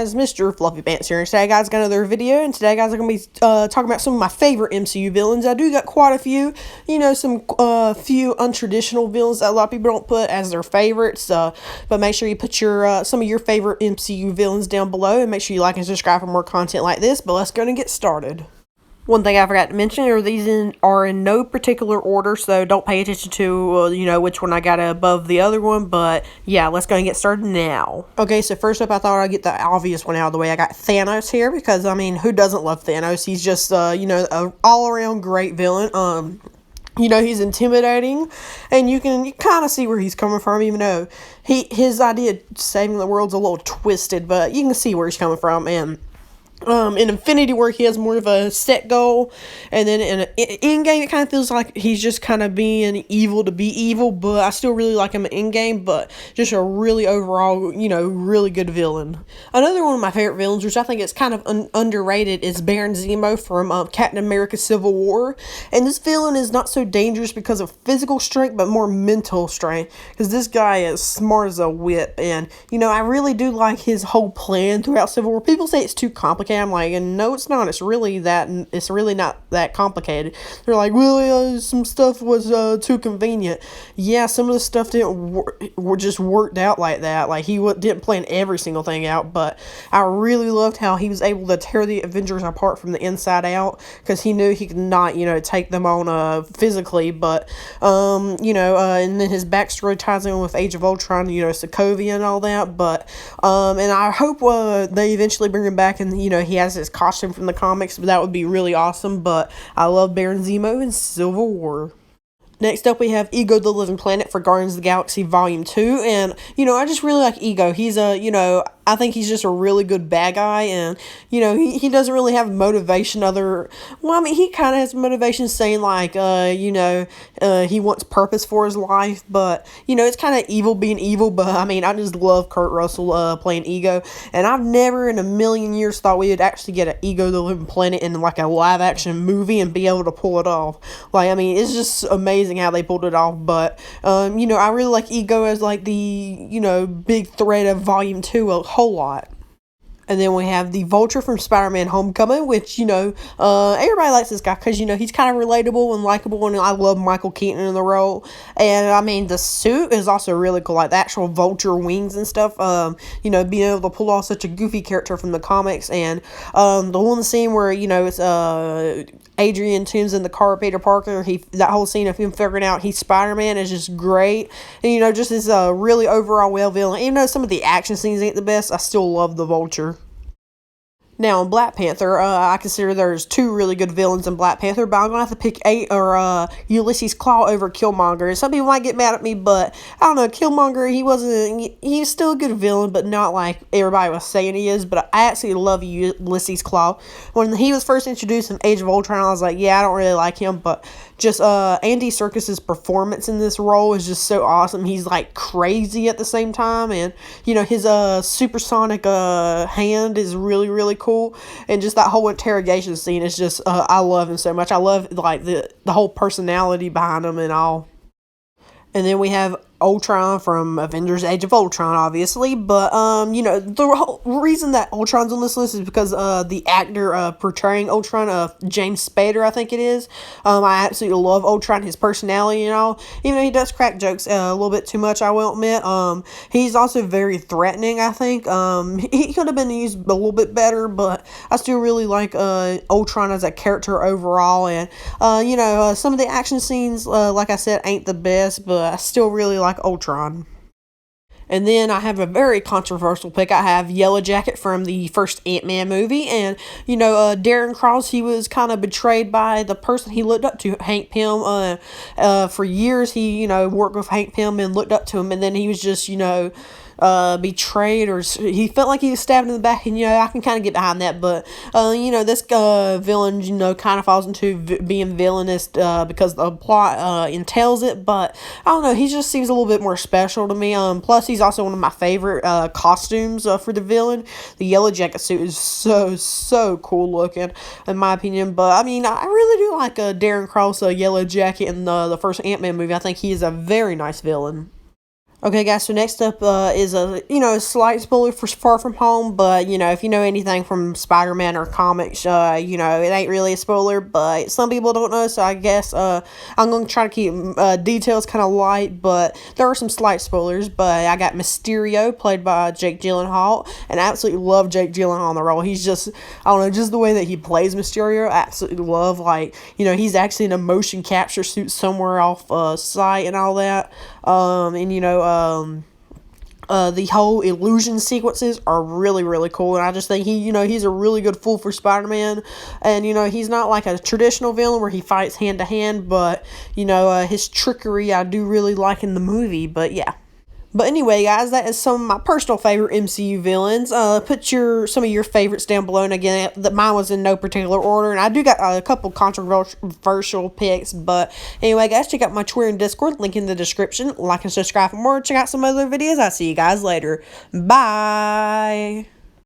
guys, Mr. Fluffy Pants here, and today guys got another video, and today guys I'm going to be talking about some of my favorite MCU villains. I do got quite a few, some few untraditional villains that a lot of people don't put as their favorites, but make sure you put your some of your favorite MCU villains down below, and make sure you like and subscribe for more content like this, but let's go and get started. One thing I forgot to mention are these are in no particular order, so don't pay attention to, which one I got above the other one, but yeah, let's go and get started now. Okay, so first up, I thought I'd get the obvious one out of the way. I got Thanos here because, who doesn't love Thanos? He's just, a all-around great villain. He's intimidating, and you kind of see where he's coming from, even though his idea of saving the world's a little twisted, but you can see where he's coming from, and in Infinity War, he has more of a set goal, and then in Endgame, it kind of feels like he's just kind of being evil to be evil, but I still really like him in Endgame, but just a really overall, really good villain. Another one of my favorite villains, which I think is kind of underrated, is Baron Zemo from Captain America Civil War, and this villain is not so dangerous because of physical strength, but more mental strength, because this guy is smart as a whip, and, I really do like his whole plan throughout Civil War. People say it's too complicated. I'm like, and no, it's not. It's really not that complicated. They're like, well, some stuff was too convenient. Yeah, some of the stuff didn't just worked out like that. Like, he didn't plan every single thing out, but I really loved how he was able to tear the Avengers apart from the inside out, because he knew he could not, take them on physically, but, and then his backstory ties in with Age of Ultron, Sokovia and all that, but, and I hope they eventually bring him back and, he has his costume from the comics, but that would be really awesome. But I love Baron Zemo in Civil War. Next up, we have Ego the Living Planet for Guardians of the Galaxy Volume 2, and, I just really like Ego. He's I think he's just a really good bad guy, and, he doesn't really have motivation he kind of has motivation saying, like, he wants purpose for his life, but, it's kind of evil being evil, but, I just love Kurt Russell, playing Ego, and I've never in a million years thought we would actually get an Ego the Living Planet in, like, a live-action movie and be able to pull it off. Like, it's just amazing how they pulled it off, but, I really like Ego as, like, the, big threat of Volume 2 a whole lot. And then we have the Vulture from Spider-Man Homecoming, which, everybody likes this guy because, he's kind of relatable and likable, and I love Michael Keaton in the role. And, the suit is also really cool, like the actual Vulture wings and stuff, being able to pull off such a goofy character from the comics. And the one scene where, it's Adrian Toomes in the car with Peter Parker, that whole scene of him figuring out he's Spider-Man is just great. And, just is a really overall well villain. Even though some of the action scenes ain't the best, I still love the Vulture. Now, in Black Panther, I consider there's two really good villains in Black Panther, but I'm going to have to pick Ulysses Claw over Killmonger. And some people might get mad at me, but I don't know, Killmonger, he's still a good villain, but not like everybody was saying he is, but I absolutely love Ulysses Claw. When he was first introduced in Age of Ultron, I was like, yeah, I don't really like him, but just Andy Serkis's performance in this role is just so awesome. He's like crazy at the same time, and his supersonic hand is really, really cool, and just that whole interrogation scene is just I love him so much. I love like the whole personality behind him and all. And then we have Ultron from Avengers Age of Ultron, obviously, but, the whole reason that Ultron's on this list is because, the actor, portraying Ultron, James Spader, I think it is. I absolutely love Ultron, his personality and all, even though he does crack jokes a little bit too much, I will admit. He's also very threatening, I think. He could have been used a little bit better, but I still really like, Ultron as a character overall, and, some of the action scenes, like I said, ain't the best, but I still really like Ultron. And then I have a very controversial pick. I have Yellow Jacket from the first Ant-Man movie, and Darren Cross, he was kind of betrayed by the person he looked up to, Hank Pym. For years he worked with Hank Pym and looked up to him, and then he was just betrayed, or he felt like he was stabbed in the back, and I can kind of get behind that, but this villain kind of falls into being villainous because the plot entails it, but I don't know, he just seems a little bit more special to me. Plus he's also one of my favorite costumes for the villain. The Yellow Jacket suit is so cool looking in my opinion, but I really do like Darren Cross Yellow Jacket in the first Ant-Man movie. I think he is a very nice villain. Okay, guys, so next up is a slight spoiler for Far From Home, but if you know anything from Spider-Man or comics, it ain't really a spoiler, but some people don't know, so I guess I'm going to try to keep details kind of light, but there are some slight spoilers. But I got Mysterio, played by Jake Gyllenhaal, and I absolutely love Jake Gyllenhaal in the role. He's just, I don't know, just the way that he plays Mysterio, I absolutely love. Like, he's actually in a motion capture suit somewhere off site and all that. The whole illusion sequences are really, really cool, and I just think he's a really good fool for Spider-Man, and he's not like a traditional villain where he fights hand to hand, but his trickery I do really like in the movie. But yeah. But anyway, guys, that is some of my personal favorite MCU villains. Put some of your favorites down below, and again, mine was in no particular order, and I do got a couple controversial picks. But anyway, guys, check out my Twitter and Discord, link in the description. Like and subscribe for more. Check out some other videos. I'll see you guys later. Bye.